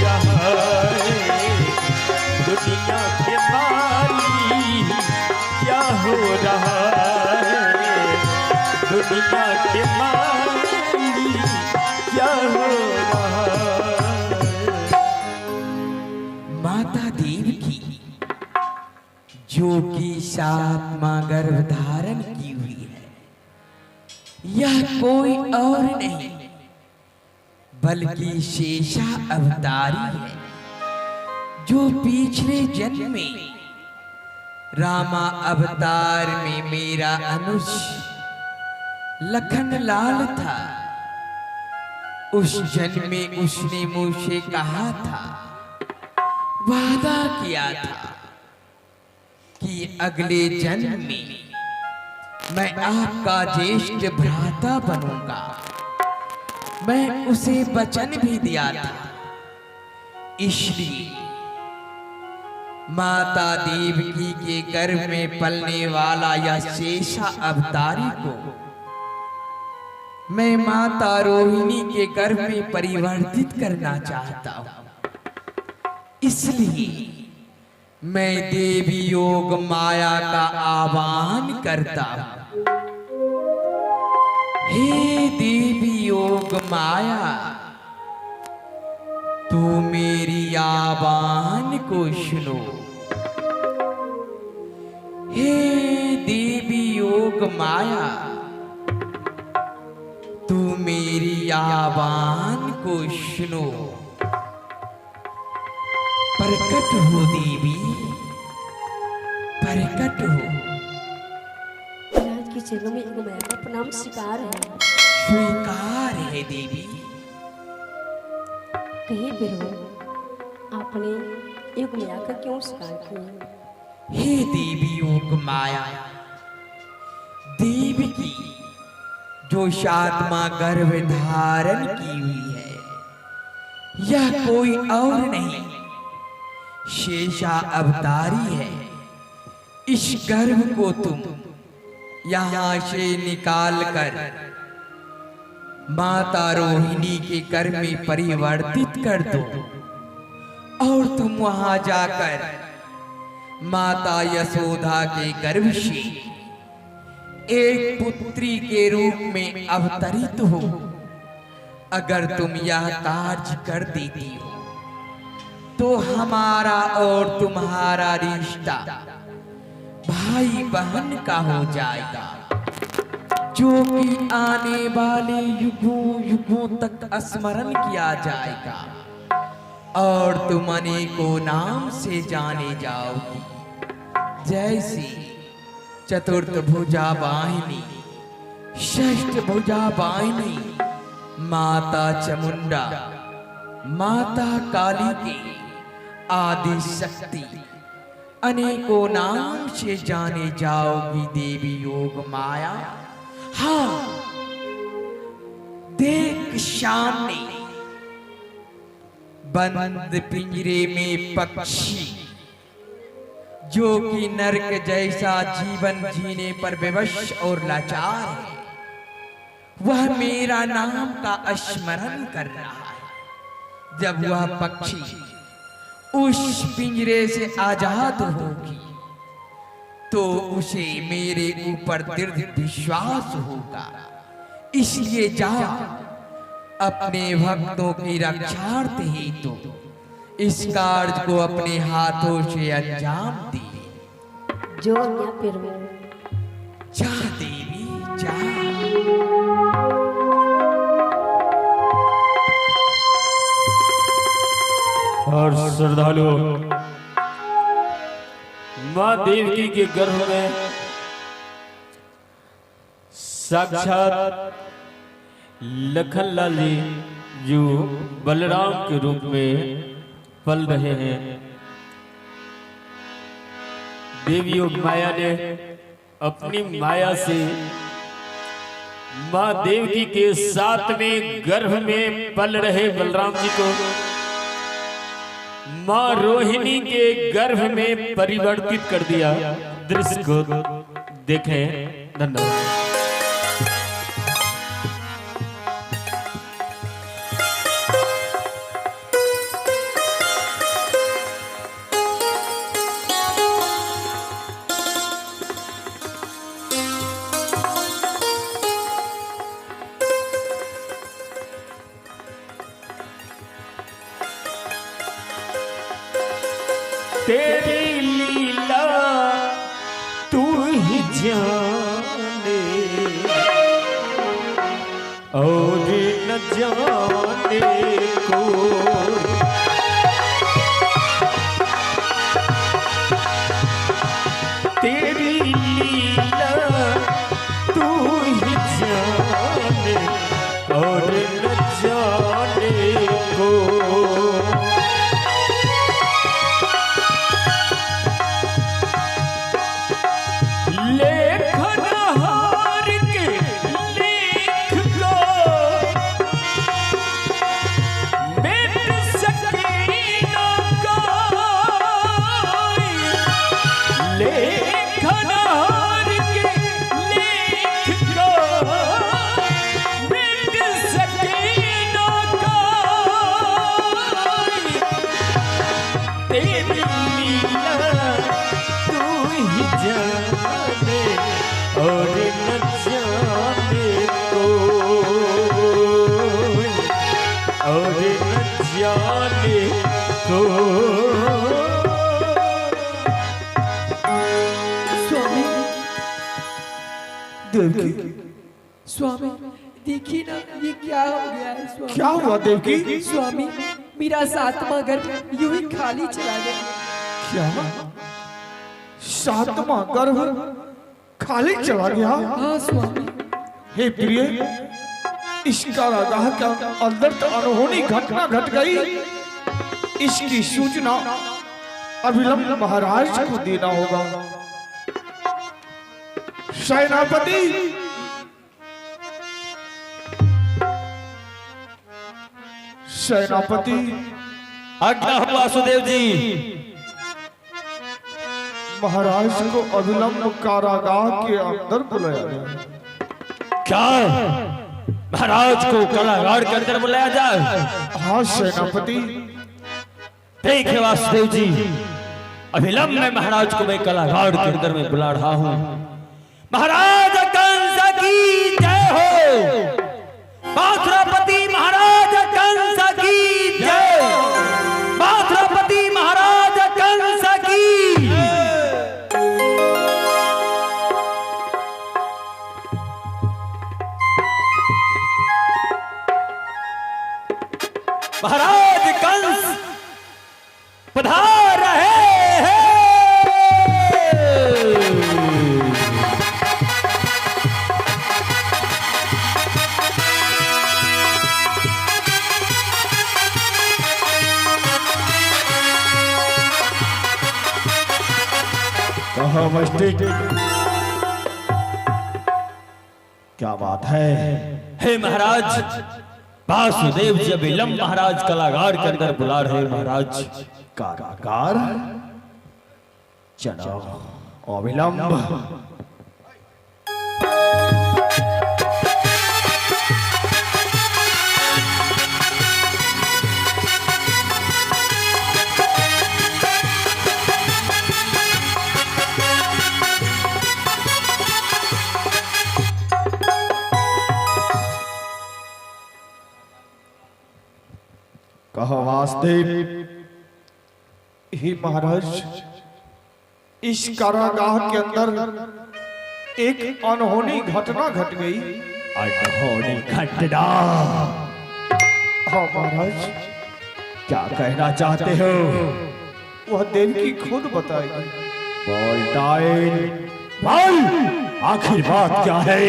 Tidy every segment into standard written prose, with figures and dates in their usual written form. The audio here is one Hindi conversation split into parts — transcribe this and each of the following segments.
रहा है दुनिया के मालिक, क्या हो रहा है दुनिया के मालिक, क्या हो रहा है। माता देवकी जो कि 7 माह गर्भ धारण की हुई है, यह कोई और नहीं बल्कि शेषा अवतारी है, जो पिछले जन्म में रामा अवतार में मेरा अनुज लखन लाल था। उस जन्म में उसने मुझसे कहा था, वादा किया था कि अगले जन्म में मैं आपका ज्येष्ठ भ्राता बनूंगा। मैं उसे वचन भी दिया था। इसलिए माता देवकी के गर्भ में पलने वाला यह शेषा अवतारी को मैं माता रोहिणी के गर्भ में परिवर्तित करना चाहता हूं। इसलिए मैं देवी योग माया का आह्वान करता हूं। हे देवी योग माया, तू मेरी आह्वान को सुनो। हे देवी योग माया, तू मेरी आह्वान को सुनो। प्रकट हो देवी, प्रकट हो। के चरणों में योग माया का प्रणाम स्वीकार है। स्वीकार है देवी। कहीं बिरहो आपने योग माया का क्यों स्वीकार किया? हे देवी योग माया, देवी की जो 7 माह गर्भ धारण की हुई है, यह कोई और नहीं शेषा अवतारी है। इस गर्भ को तुम यहां से निकाल कर माता रोहिणी के गर्भ में परिवर्तित कर दो और तुम वहां जाकर माता यशोदा के गर्भ से एक पुत्री के रूप में अवतरित हो। अगर तुम यह कार्य कर देती हो तो हमारा और तुम्हारा रिश्ता भाई बहन का हो जाएगा, जो कि आने वाले युगों युगों तक स्मरण किया जाएगा और तुम अनेकों नाम से जाने जाओगी, जैसे चतुर्थ भुजा वाहिनी, षष्ठ भुजा वाहिनी, माता चामुंडा, माता काली की आदि शक्ति, अनेकों नाम से जाने जाओगी देवी योग माया। हाँ, देख सामने बंद पिंजरे में पक्षी, जो कि नरक जैसा जीवन जीने पर विवश और लाचार है, वह मेरा नाम का स्मरण कर रहा है। जब वह पक्षी उस पिंजरे से आजाद होगी तो उसे मेरे ऊपर दृढ़ विश्वास होगा। इसलिए जाओ, अपने भक्तों की रक्षार्थ हेतु इस कार्य को अपने हाथों से अंजाम दे। जो आज्ञा बिरहो। जा देवी जा। और श्रद्धालु मां देवकी के गर्भ में साक्षात लखनलाल जी जो बलराम के रूप में पल रहे हैं। देवी योग माया ने अपनी माया से मां देवकी के साथ में गर्भ में पल रहे बलराम जी को मां रोहिणी के गर्भ में परिवर्तित कर दिया। दृश्य को देखें। धन्यवाद। तेरी लीला तू ही जाने और न जाने को तेरी लीला तू ही जाने और न जाने को और न जाने को और न जाने को स्वामी देवकी स्वामी देखिए ना ये क्या हो गया है स्वामी। क्या हुआ देवकी? स्वामी मेरा 7वां गर्भ यूं ही खाली चला गया। क्या 7वां गर्भ खाली चला गया? हाँ स्वामी। हे प्रिय, इस कारागाह के अंदर तो अनहोनी घटना घट गई। इसकी सूचना अविलंब महाराज को देना होगा। सेनापति, सेनापति, आज्ञा हो वासुदेव जी। महाराज को अविलंब कारागाह के अंदर बुलाया गया। क्या महाराज को कारागार के अंदर बुलाया जाए? हाँ सेनापति। देखिए वासुदेव जी, अविलंब में महाराज को मैं कारागार के अंदर में बुला रहा हूँ। महाराज कंस की जय हो। मथुरापति महाराज कंस की जय। मथुरापति महाराज कंस की। महाराज कंस पधार रहे हैं। कहा मस्तिष्क, क्या बात है? हे महाराज, वासुदेव जी अविलंब महाराज कारागार के अंदर बुला रहे हैं। महाराज कारागार? चलो अविलंब। कहा वासुदेव, हे महाराज, इस कारागाह के अंदर एक अनहोनी घटना घट गई। अनहोनी घटना? हाँ महाराज। क्या कहना चाहते हो? वह देवकी खुद बताएगी। बोल डाइन, बोल, आखिर बात क्या है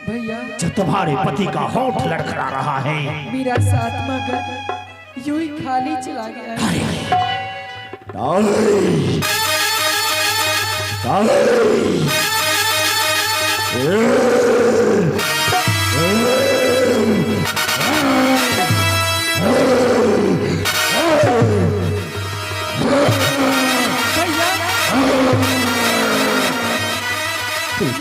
भैया, जो तुम्हारे पति का होठ लड़खड़ा रहा है? मेरा 7वां गर्भ यूं ही खाली चला गया है।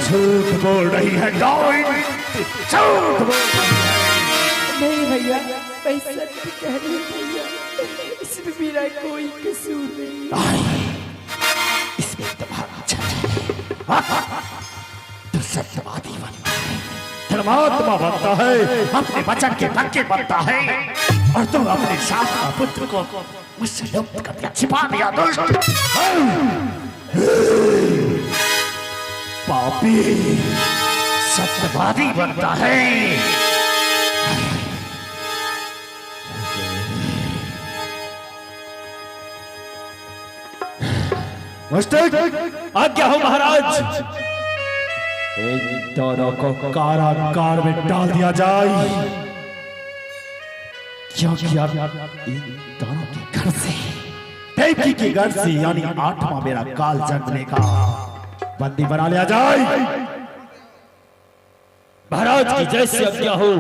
झूठ बोल रही है डाइन, झूठ बोल रही है। नहीं भैया, मैं सत्य कह रही हूँ भैया, इसमें मेरा कोई कसूर नहीं। इसमें तुम्हारा छल है। तो सत्यवादी बनता है, धर्मात्मा बनता है, अपने वचन के पक्के बनता है। और तुम अपने साथ का पुत्र को मुझसे लुप्त कर दिया, छिपा दिया दुष्ट। पापी सत्यवादी बनता है। आज्ञा हो महाराज। इन दोनों को कारागार में डाल दिया जाए, क्योंकि अब इन दोनों के घर से, देवकी के घर से, यानी 8वां मेरा काल जन्मने का बंदी बना लिया जाए। महाराज की जैसी आज्ञा हो।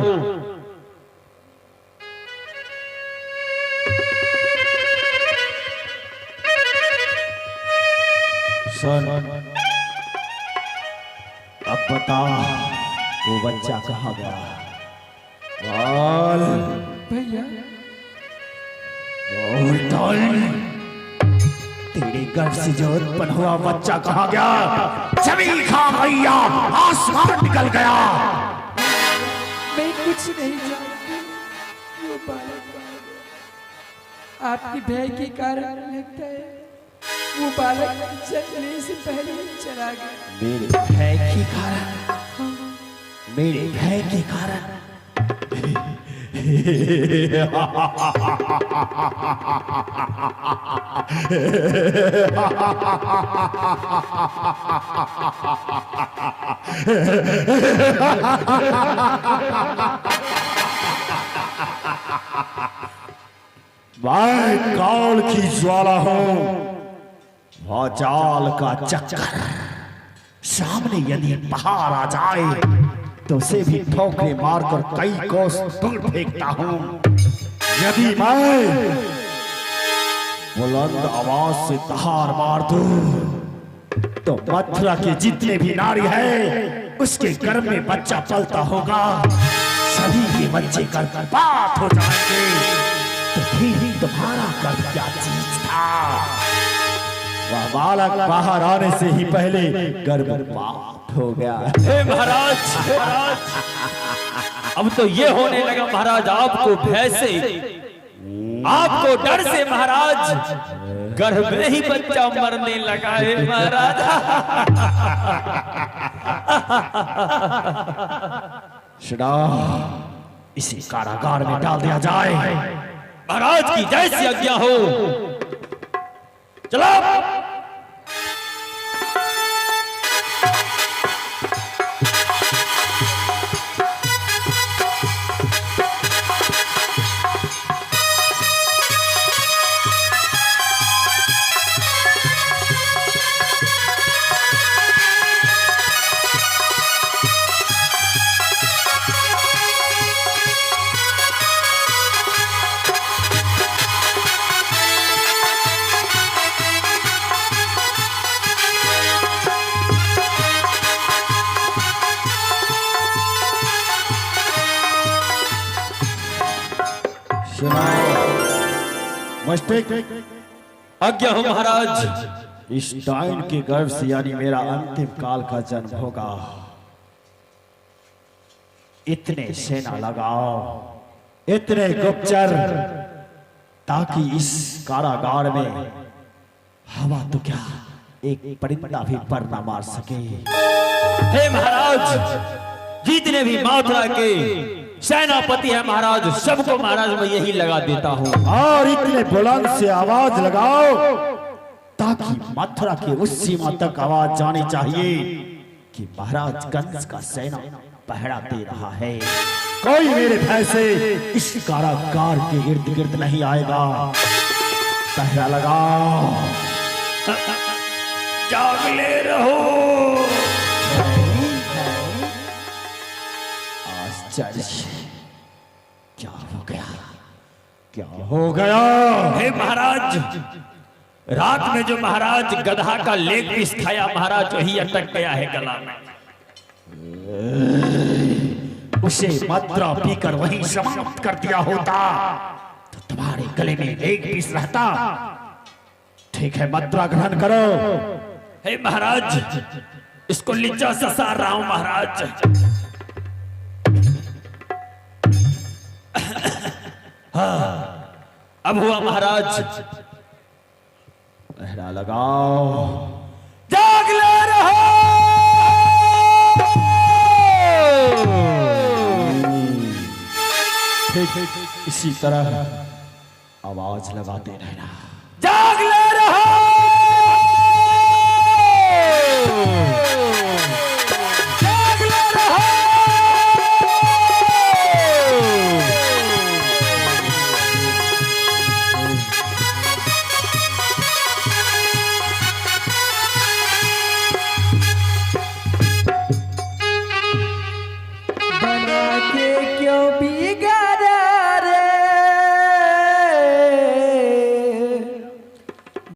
सुन, अब बता वो बच्चा कहाँ गया? बोल भैया बोल, तेरे घर से जो उत्पन्न हुआ बच्चा कहाँ गया? जमीन खा गया, आसमान निकल गया। मैं कुछ नहीं जानती। वो बालक आपकी भय के कारण लगता है वो बालक चलने से पहले ही चला गया। मेरे भय के कारण, मेरे भय के कारण। मैं काल की ज्वाला हूं, वाचाल का चक्कर। सामने यदि पहाड़ आ जाए तो उसे भी ठोकरे मारकर कई कोस दूर फेंकता हूं। यदि मैं बुलंद आवाज से तहार मार दूं तो मथुरा के जितने भी नारी है उसके गर्भ में बच्चा पलता होगा, सभी के बच्चे गर्भपात हो जाएंगे। तो फिर तुम्हारा गर्भ क्या चीज था? वह बालक बाहर आने से ही पहले गर्भपात हो गया। हे महाराज, अब तो ये होने लगा महाराज आपको भय से, आपको डर से महाराज गर्भ में ही बच्चा मरने लगा है महाराज। सुना, इसे कारागार में डाल दिया जाए। महाराज की जैसी आज्ञा हो। चलो। आज्ञा हो महाराज। इस डाइन के गर्भ से यानी मेरा अंतिम काल का जन्म होगा। इतने सेना लगाओ, इतने गुप्तचर, ताकि इस कारागार में हवा तो क्या एक परिंदा भी पर न मार सके। हे महाराज, जितने भी मथुरा के सेनापति है महाराज, सबको महाराज मैं यही लगा देता हूँ। और इतने बुलंद से आवाज लगाओ ताकि मथुरा की उस सीमा तक आवाज जानी चाहिए कि महाराज कंस का सेना पहरा दे रहा है। कोई मेरे भय से इस कारागार के इर्द गिर्द नहीं आएगा। पहरा लगाओ। जागले रहो। आश्चर्य, क्या हो गया? क्या हो गया? हे महाराज, रात में जो महाराज गधा का लेग पीस खाया महाराज वही अटक गया है गला में। उसे मद्रा पीकर वहीं समाप्त कर दिया होता तो तुम्हारे गले में लेग पीस रहता। ठीक है, मद्रा ग्रहण करो। हे महाराज, इसको लिच्चा ससार रहा हूं महाराज। अब हुआ महाराज, पहरा लगाओ। जाग ले रहो। ठीक इसी तरह आवाज लगाते रहना।